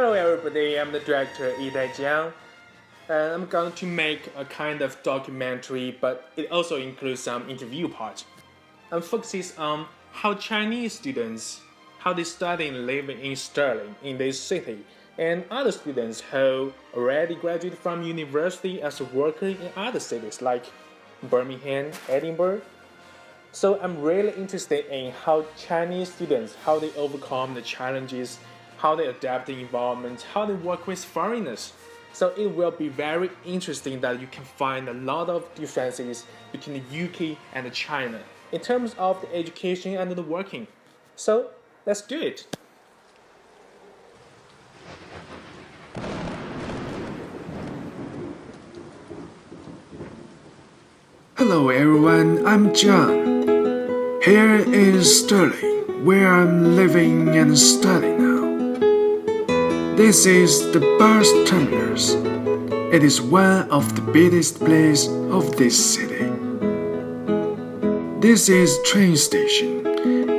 Hello everybody, I'm the director Yi Jiang, and I'm going to make a kind of documentary, but it also includes some interview part. And focuses on how Chinese students, how they study and live in Stirling, in this city, and other students who already graduated from university as a worker in other cities like Birmingham, Edinburgh. So I'm really interested in how Chinese students, how they overcome the challenges, how they adapt the environment, how they work with foreigners. So it will be very interesting that you can find a lot of differences between the UK and China in terms of the education and the working. So let's do it. Hello everyone, I'm John. Here is Stirling, where I'm living and studying now. This is the bus terminus. It is one of the busiest places of this city. This is train station,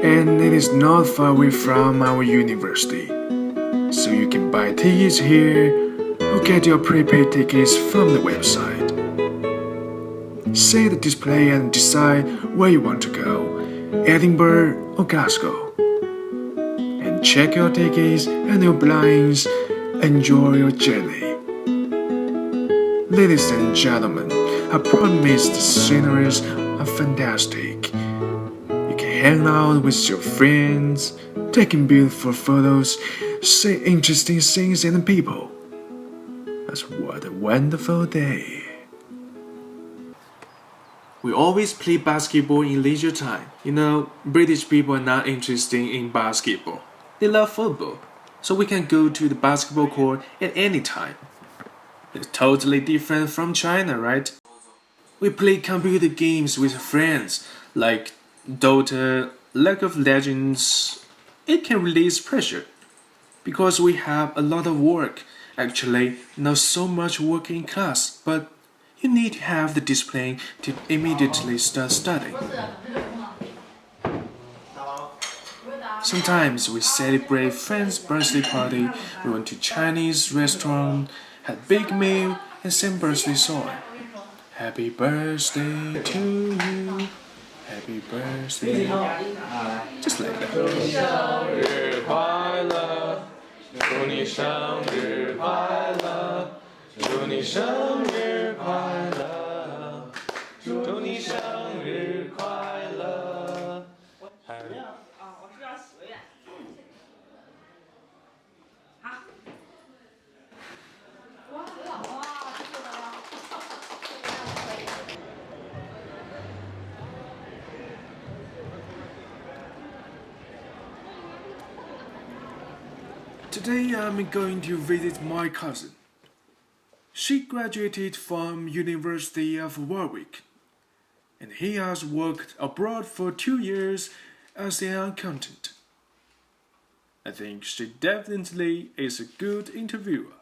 and it is not far away from our university. So you can buy tickets here or get your prepaid tickets from the website. See the display and decide where you want to go, Edinburgh or Glasgow. And check your tickets and your belongings. Enjoy your journey. Ladies and gentlemen, I promise the sceneries are fantastic. You can hang out with your friends, taking beautiful photos, see interesting things and people. That's what a wonderful day. We always play basketball in leisure time. You know, British people are not interested in basketball. They love football. So we can go to the basketball court at any time. It's totally different from China, right? We play computer games with friends like Dota, League of Legends. It can release pressure because we have a lot of work. Actually, not so much work in class, but you need to have the discipline to immediately start studying. Sometimes we celebrate friends' birthday party, we went to Chinese restaurant, had big meal, and sing birthday song. Happy birthday to you, happy birthday. Just like that. 生日快乐，祝你生日快乐，祝你生日快乐，祝你生日快乐。Today I'm going to visit my cousin. She graduated from University of Warwick, and he has worked abroad for 2 years as an accountant. I think she definitely is a good interviewer.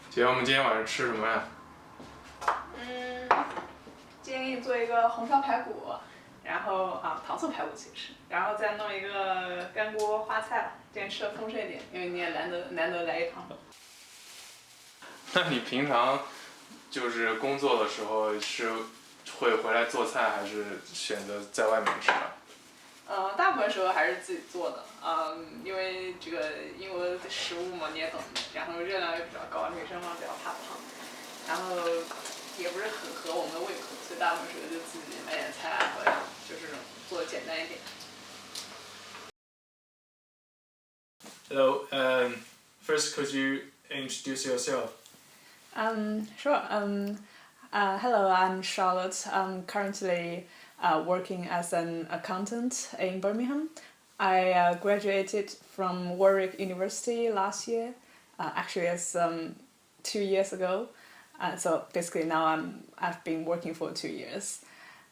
姐，我们今天晚上吃什么呀？今天给你做一个红烧排骨，然后糖醋排骨其实，然后再弄一个干锅花菜吧。今天吃的丰盛一点，因为你也难得来一趟。那你平常就是工作的时候是会回来做菜，还是选择在外面吃啊？大部分时候还是自己做的，因为这个英国的食物嘛，你也懂的，然后热量也比较高，女生嘛比较怕胖，然后也不是很合我们的胃口，所以大部分时候就自己买点菜回来，就是做的简单一点。Hello, first could you introduce yourself? Sure. Hello, I'm Charlotte. I'm currently working as an accountant in Birmingham. I graduated from Warwick University last year. Actually, it's 2 years ago. So basically now I've been working for 2 years.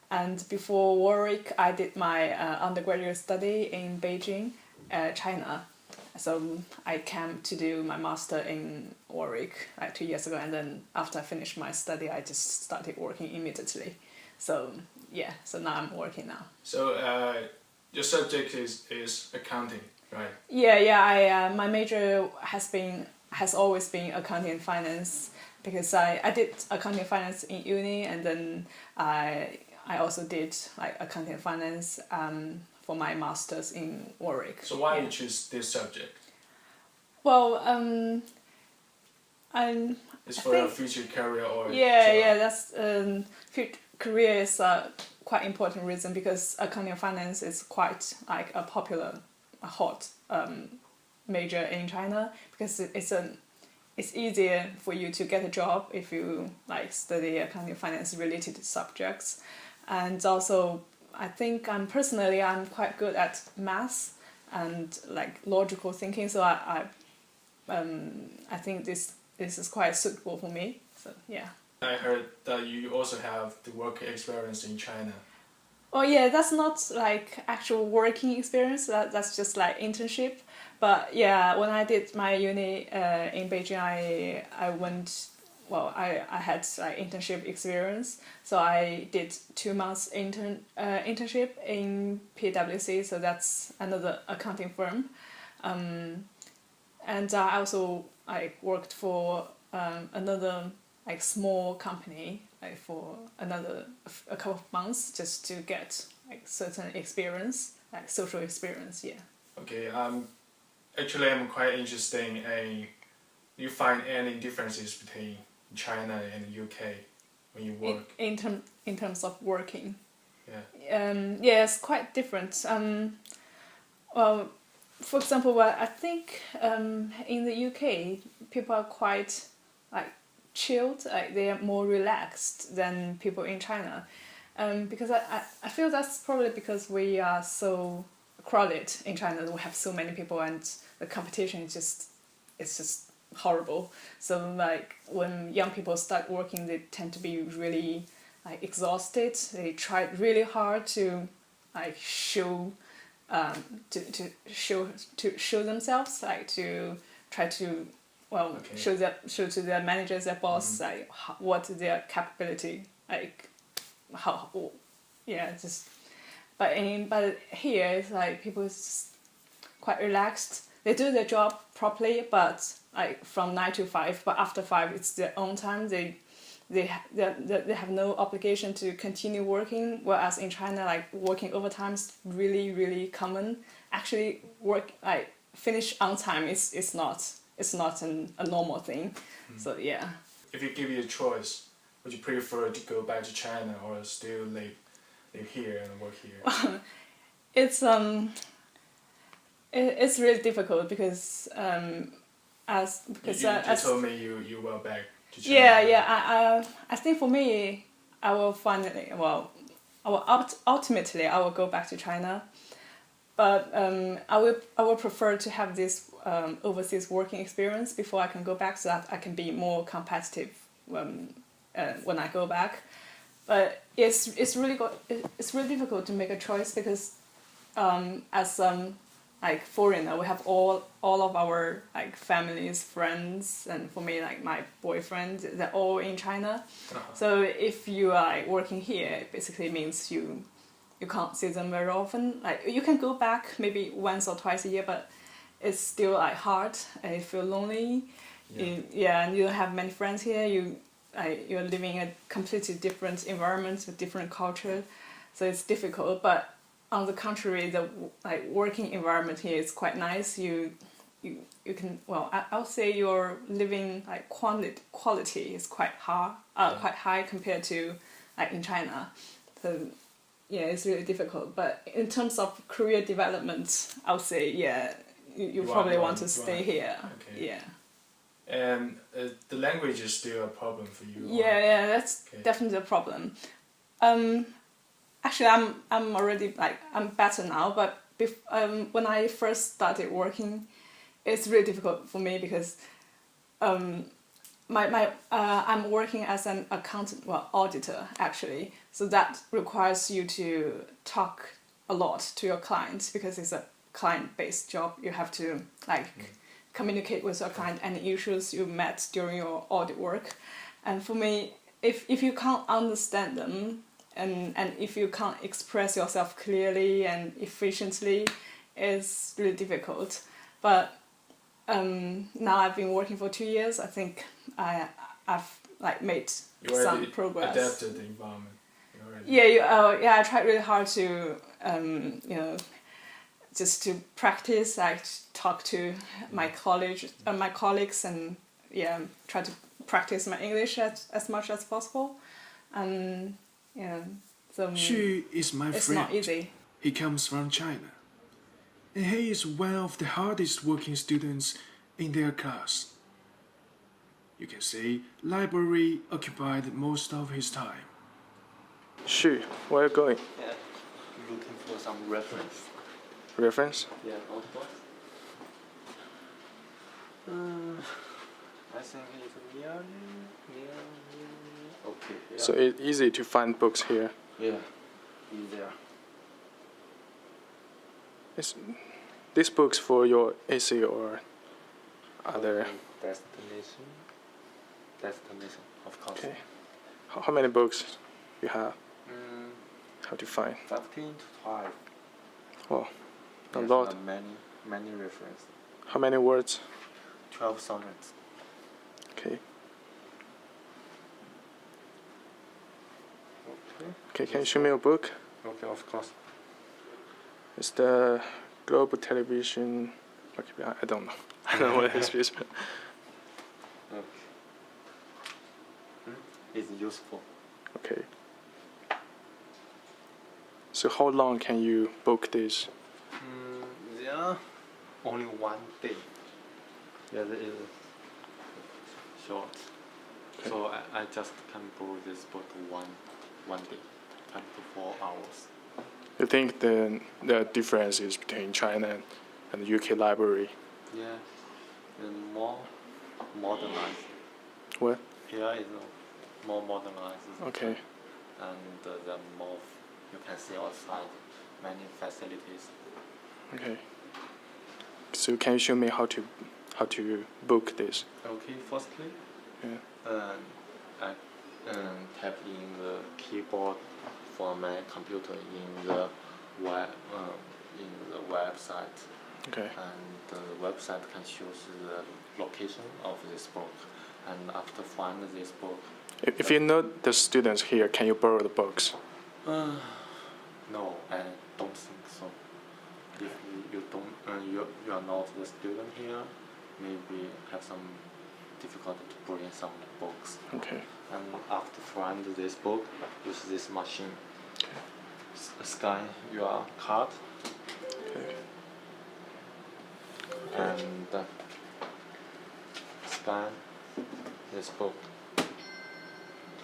And before Warwick, I did my undergraduate study in Beijing, China. So I came to do my master in Warwick like 2 years ago, and then after I finished my study, I just started working immediately. So yeah, so now I'm working now. So your subject is accounting, right? Yeah. I my major has always been accounting and finance because I did accounting and finance in uni, and then I also did like accounting and finance for my masters in Warwick. So why did you choose this subject? Well, It's for your future career or yeah, that's career is a quite important reason because accounting and finance is quite like a popular, a hot major in China because it's easier for you to get a job if you like study accounting and finance related subjects, and also I think I'm quite good at maths and like logical thinking, so I think this is quite suitable for me. So yeah. I heard that you also have the work experience in China. Oh yeah, that's not like actual working experience. That's just like internship. But yeah, when I did my uni in Beijing, I went. Well, I had like internship experience, so I did 2 months internship in PwC. So that's another accounting firm, and I also worked for another like small company like for a couple of months just to get like certain experience, like social experience. Yeah. Okay. Actually, I'm quite interested in. Do you find any differences between China and the UK when you work? In terms of working. Yeah. Yeah, it's quite different. Well, for example, well, I think in the UK people are quite like chilled, like they are more relaxed than people in China, because I feel that's probably because we are so crowded in China. We have so many people and the competition is just horrible. So like when young people start working, they tend to be really like exhausted. They try really hard to like show to show themselves, like to try to show to their managers, their boss, like what their capability, like how just but here it's like people is just quite relaxed. They do their job properly, but like from 9 to 5. But after 5, it's their own time. They have no obligation to continue working. Whereas in China, like working overtime is really really common. Actually, finish on time is not a normal thing. So yeah. If you give you a choice, would you prefer to go back to China or still live here and work here? It's really difficult because you told me you went back to China. Yeah. I think for me, I will finally ultimately I will go back to China, but I will prefer to have this overseas working experience before I can go back, so that I can be more competitive when I go back. But it's really difficult to make a choice because as like foreigner, we have all of our like families, friends, and for me like my boyfriend, they're all in China. So if you are like working here, it basically means you can't see them very often. Like you can go back maybe once or twice a year, but it's still like hard. You feel lonely. And you don't have many friends here. You're living in a completely different environment with different culture, so it's difficult. But on the contrary, the like working environment here is quite nice. You can I'll say your living like quality is quite high compared to like in China. So yeah, it's really difficult. But in terms of career development, I'll say you probably want to stay here. Okay. Yeah. And the language is still a problem for you. Yeah, that's definitely a problem. Actually, I'm already I'm better now. But when I first started working, it's really difficult for me because I'm working as an accountant, auditor actually. So that requires you to talk a lot to your clients because it's a client-based job. You have to communicate with your client any issues you met during your audit work. And for me, if you can't understand them, and if you can't express yourself clearly and efficiently, it's really difficult. But now I've been working for 2 years. I think I've like made some progress. Adapted the environment. Yeah, I tried really hard to just to practice, like talk to my colleagues, and try to practice my English as much as possible. So Xu is my it's friend. not easy. He comes from China. And he is one of the hardest working students in their class. You can say library occupied most of his time. Xu, where are you going? Yeah, looking for some reference. Reference? Yeah, notebook. I think it's near. Okay. Yeah. So it's easy to find books here. Yeah, in there. Is these books for your essay or other? Destination, of course. Okay. How many books you have? Mm, How to find? 15 to 5. Oh, a Yes, lot. Many references. How many words? 12 sonnets. Okay. Okay. Okay, can you show me a book? Okay, of course. It's the Global Television. Okay, I don't know. I don't know what it is. Okay. It's useful. Okay. So how long can you book this? Yeah, only 1 day. Yeah, that is short. Okay. So I just can borrow this book one day, 24 hours. You think the difference is between China and the UK library? Yeah, and more modernized. What? Here is more modernized. Okay. And the more you can see outside, many facilities. Okay. So can you show me how to book this? Okay, firstly, Yeah. I type in the keyboard for my computer in the website, Okay. and the website can show the location of this book, and after find this book. If you know the students here, can you borrow the books? No, I don't think so. If you don't, you are not the student here, maybe have some difficulty to bring some books. Okay. And after find this book, use this machine. Scan your card Okay. and scan this book.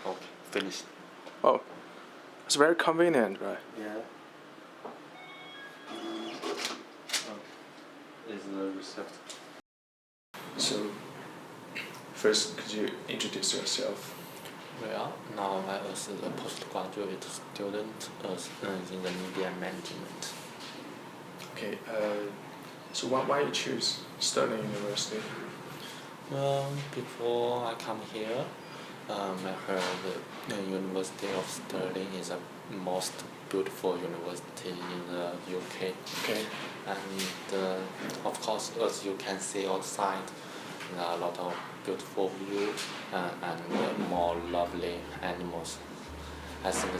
Okay, finished. Oh, it's very convenient, right? Yeah. Is the receipt. So, first, could you introduce yourself? Well, now I was a postgraduate student in the media management. Okay. So why you choose Stirling University? Well, before I come here, I heard the University of Stirling is the most beautiful university in the UK. Okay. And of course, as you can see outside, there are a lot of beautiful views and more lovely animals. I think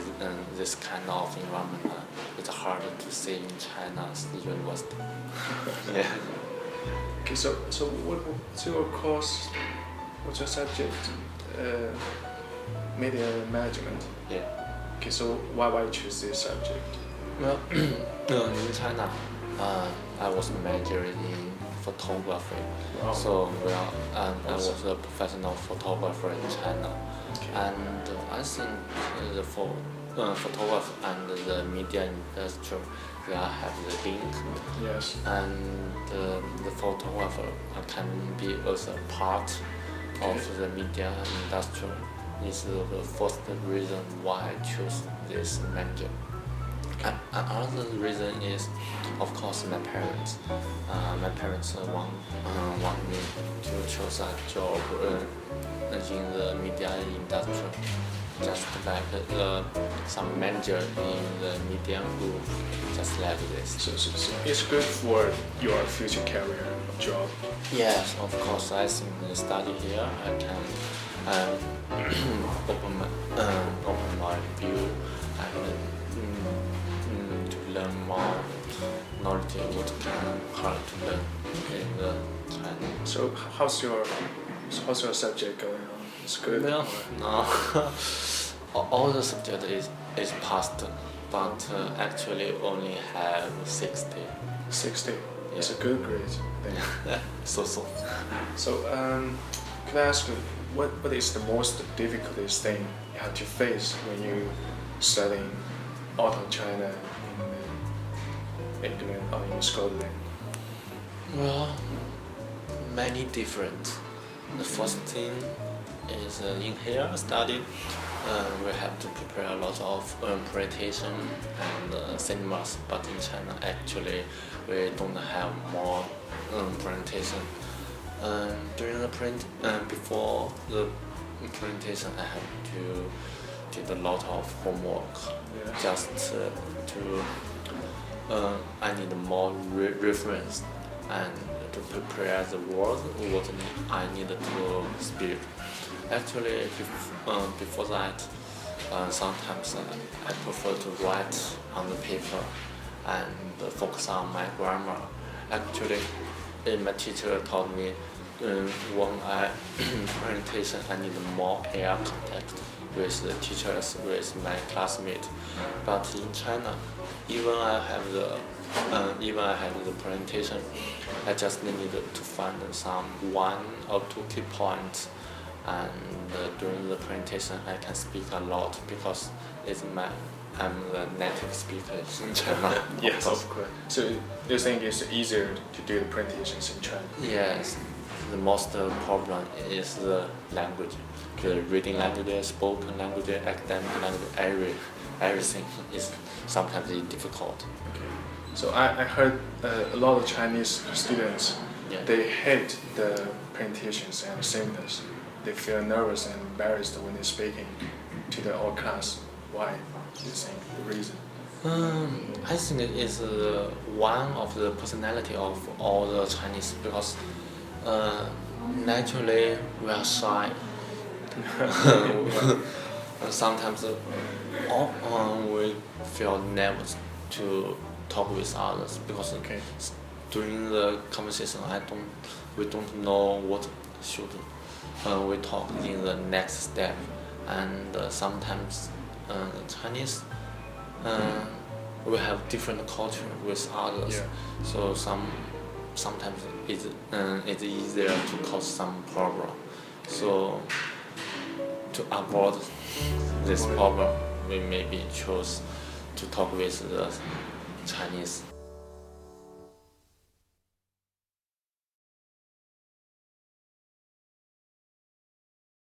this kind of environment is hard to see in China's university. Yeah. Okay. So what's your course? What's your subject? Media management. Yeah. Okay. So why choose this subject? Well, in China, I was majoring in photography. Wow. So I was a professional photographer in China, Okay. and I think the photography and the media industry they have the link, Yes. and the photographer can be also part of the media industry. Is the first reason why I choose this major. Another reason is, of course, my parents. My parents want me to choose a job in the media industry, just like some manager in the media group, just like this. So it's good for your future career or job. Yes, of course. I think the study here, I can open my view and to learn more knowledge what can hard to learn in the China. So how's your subject going on? It's good. Well, no, all the subject is passed, but actually only have 60. 60. It's a Yeah. good grade. I think. So. So could I ask you what is the most difficult thing you have to face when you studying out of China in England or in Scotland? Well, many different. The first thing is in here study, we have to prepare a lot of presentation and cinemas. But in China, actually, we don't have more presentation. During the before the presentation, I have to did a lot of homework. Yeah. Just to I need more reference and to prepare the words what I need to speak. Actually, before that, sometimes I prefer to write on the paper and focus on my grammar. Actually, my teacher taught me when I presentation, I need more air contact with the teachers, with my classmates. But in China, even I have the presentation, I just need to find some 1 or 2 key points, and during the presentation I can speak a lot because I'm the native speaker in China. Yes, of course. So you think it's easier to do the presentations in China? Yes, the most problem is the language. The reading language, spoken language, academic language, everything is sometimes difficult. Okay. So I heard a lot of Chinese students, Yeah. they hate the presentations and seminars. They feel nervous and embarrassed when they're speaking to the whole class. Why? Do you think the reason? I think it is one of the personality of all the Chinese because naturally we are shy. Sometimes we feel nervous to talk with others because Okay. during the conversation we don't know what should we talk in the next step, and sometimes Chinese we have different culture with others, Yeah. so sometimes it's easier to cause some problem. So to avoid this problem, we maybe choose to talk with the Chinese.